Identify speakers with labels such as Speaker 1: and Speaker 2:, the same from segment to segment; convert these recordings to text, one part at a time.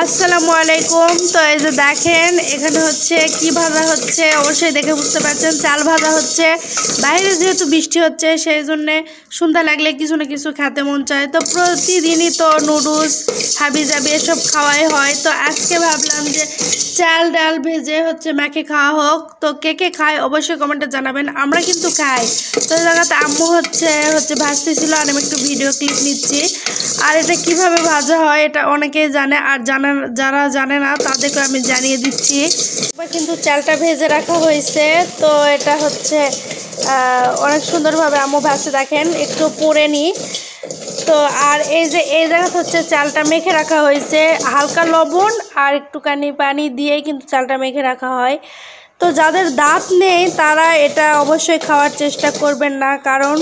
Speaker 1: আসসালামু আলাইকুম। তো এই যে দেখেন এখানে হচ্ছে কি ভাজা হচ্ছে, অবশ্যই দেখে বুঝতে পারছেন চাল ভাজা হচ্ছে। বাইরে যেহেতু বৃষ্টি হচ্ছে সেই জন্যে সন্ধ্যা লাগলে কিছু না কিছু খেতে মন চায়। তো প্রতিদিনই তো নুডলস হাবিজাবি এসব খাওয়াই হয়। তো আজকে ভাবলাম যে চাল ডাল ভেজে হচ্ছে মাখে খাওয়া হোক। তো কে কে খায় অবশ্যই কমেন্টে জানাবেন। আমরা কিন্তু খাই। তো জায়গাতে আম্মু হচ্ছে ভাজতেছিল আর আমি একটু ভিডিও ক্লিপ নিচ্ছি। আর এটা কিভাবে ভাজা হয় এটা অনেকেই জানে, আর যারা জানে না তাদেরকে আমি জানিয়ে দিচ্ছি। এবার কিন্তু চালটা ভেজে রাখা হয়েছে। তো এটা হচ্ছে অনেক সুন্দরভাবে আম্মু ভাজতে, দেখেন একটু পরে নিই। তো আর এই যে এই জায়গাটা হচ্ছে চালটা মেখে রাখা হয়েছে, হালকা লবণ আর একটুখানি পানি দিয়েই কিন্তু চালটা মেখে রাখা হয়। তো যাদের দাঁত নেই তারা এটা অবশ্যই খাওয়ার চেষ্টা করবেন না, কারণ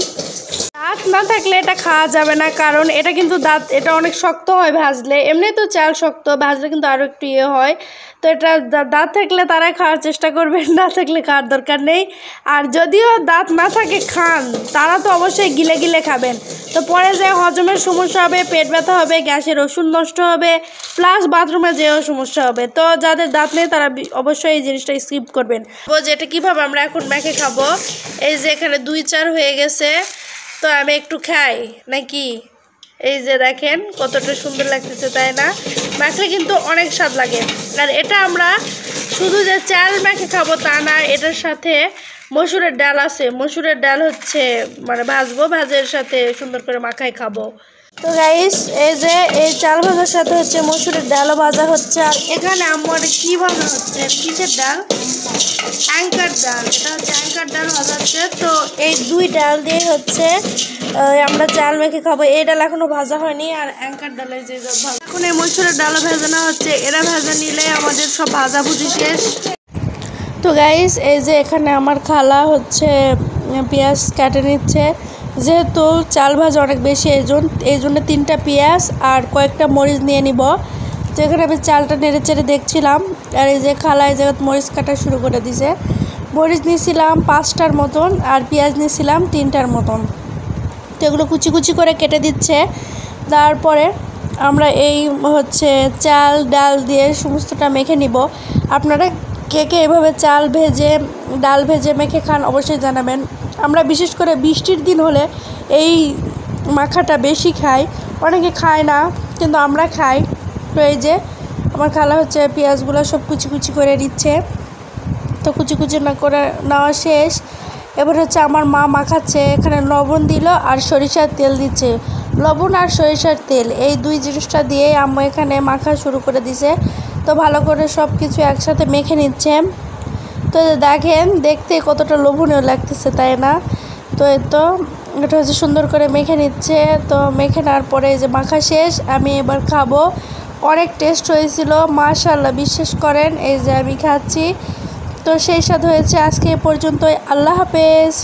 Speaker 1: দাঁত না থাকলে এটা খাওয়া যাবে না। কারণ এটা কিন্তু এটা অনেক শক্ত হয় ভাজলে, এমনি তো চাল শক্ত, ভাজলে কিন্তু আরও একটু ইয়ে হয়। তো এটা দাঁত থাকলে তারা খাওয়ার চেষ্টা করবেন, না থাকলে খাওয়ার দরকার নেই। আর যদিও দাঁত না থাকে খান, তারা তো অবশ্যই গিলে গিলে খাবেন। তো পরে যে হজমের সমস্যা হবে, পেট ব্যথা হবে, গ্যাসের ওষুধ নষ্ট হবে, প্লাস বাথরুমে যেও সমস্যা হবে। তো যাদের দাঁত নেই তারা অবশ্যই এই জিনিসটা স্কিপ করবেন। যেটা কীভাবে আমরা এখন মেখে খাবো, এই যে এখানে 2-4 হয়ে গেছে। তো আমি একটু খাই নাকি? এই যে দেখেন কতটা সুন্দর লাগতেছে, তাই না? মাখলে কিন্তু অনেক স্বাদ লাগে। আর এটা আমরা শুধু যে চাল মেখে খাবো তা না, এটার সাথে মসুরের ডাল আছে, মসুরের ডাল হচ্ছে মানে ভাজবো, ভাজের সাথে সুন্দর করে মাখাই খাবো। তো গাইস এই যে এই চাল ভাজার সাথে হচ্ছে মসুরের ডালও ভাজা হচ্ছে। আর এখানে আমার কি ভাজা হচ্ছে, কিসের ডাল? অ্যাঙ্কার ডাল। এটা হচ্ছে অ্যাঙ্কার ডাল ভাজা হচ্ছে। তো এই 2 ডাল দিয়ে হচ্ছে আমরা চাল মেখে খাবো। এই ডাল এখনো ভাজা হয়নি, আর অ্যাঙ্কার ডালের যে এখন এই মসুরের ডালও ভেজানো হচ্ছে। এরা ভেজা নিলে আমাদের সব ভাজাভুজি শেষ। তো গাইস এই যে এখানে আমার খালা হচ্ছে পেঁয়াজ কাটে নিচ্ছে। যেহেতু চাল ভাজা অনেক বেশি, এই জন্য 3টা পেঁয়াজ আর কয়েকটা মরিচ নিয়ে নিব। তো এখানে আমি চালটা নেড়ে চেড়ে দেখছিলাম, আর এই যে খালা এই জায়গায় মরিচ কাটা শুরু করে দিছে। মরিচ নিয়েছিলাম 5টার মতন, আর পেঁয়াজ নিয়েছিলাম 3টার মতন। তো এগুলো কুচি কুচি করে কেটে দিচ্ছে। তারপরে আমরা এই হচ্ছে চাল ডাল দিয়ে সমস্তটা মেখে নিব। আপনারা কে কে এভাবে চাল ভেজে ডাল ভেজে মেখে খান অবশ্যই জানাবেন। আমরা বিশেষ করে বৃষ্টির দিন হলে এই মাখাটা বেশি খাই, অনেকে খায় না কিন্তু আমরা খাই। তো এই যে আমার খালা হচ্ছে পেঁয়াজগুলো সব কুচি কুচি করে নিচ্ছে। তো কুচি কুচি না করে নেওয়া শেষ। এবার হচ্ছে আমার মা মাখাচ্ছে, এখানে লবণ দিল আর সরিষার তেল দিচ্ছে। লবণ আর সরিষার তেল এই 2 জিনিসটা দিয়ে আম্মু এখানে মাখা শুরু করে দিছে। তো ভালো করে সব কিছু একসাথে মেখে নিচ্ছে। তো দেখেন দেখতে কতটা লোভনীয় লাগতেছে, তাই না? তো এটা হচ্ছে সুন্দর করে মেখে নিচ্ছে। তো মেখে নেওয়ার পরে এই যে মাখা শেষ, আমি এবার খাবো। অনেক টেস্ট হয়েছিল মাশাআল্লাহ, বিশ্বাস করেন। এই যে আমি খাচ্ছি। তো সেই স্বাদ হয়েছে। আজকে এ পর্যন্তই। আল্লাহ হাফেজ।